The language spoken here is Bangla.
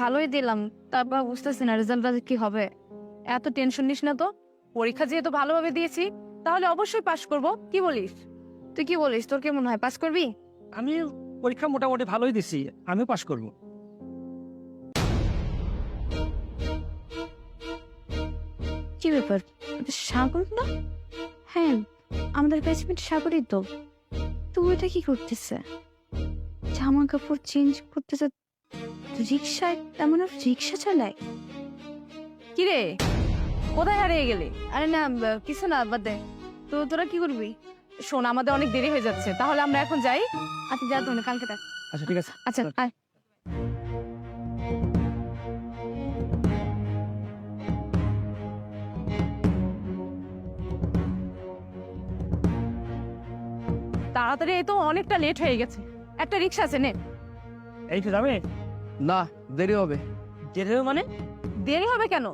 ভালোই দিলাম, তারপর বুঝতেছি না রেজাল্টটা কি হবে। এত টেনশন নিস না তো, পরীক্ষা যেহেতু ভালোভাবে দিয়েছি তাহলে অবশ্যই পাশ করব। কি বলিস? তুই কি বলিস, তোর কেমন হয়, পাশ করবি? আমি পরীক্ষা মোটামুটি ভালোই দিছি, আমিও পাশ করব। কি ব্যাপার, এটা সাগর না? হ্যাঁ, আমাদের ব্যাচমেট সাগরই তো। তুই এটা কি করতেছে? জামা কাপড় চেঞ্জ করতেছে, রিক্সায়, তেমন রিক্সা চালায়। কি রে, কোথায় হারিয়ে গেলি? আরে না, কিছু না, বাদ দে। তো তোরা কি করবি? শোন, আমাদের অনেক দেরি হয়ে যাচ্ছে, তাহলে আমরা এখন যাই। আচ্ছা যা, তো কালকে দেখ। আচ্ছা ঠিক আছে। আচ্ছা আয়। তাড়াতাড়ি, এই তো অনেকটা লেট হয়ে গেছে। একটা রিক্সা আছে, নে। এই তো যাবে? না, দেরি হবে। যেতে হবে মানে? দেরি হবে কেন?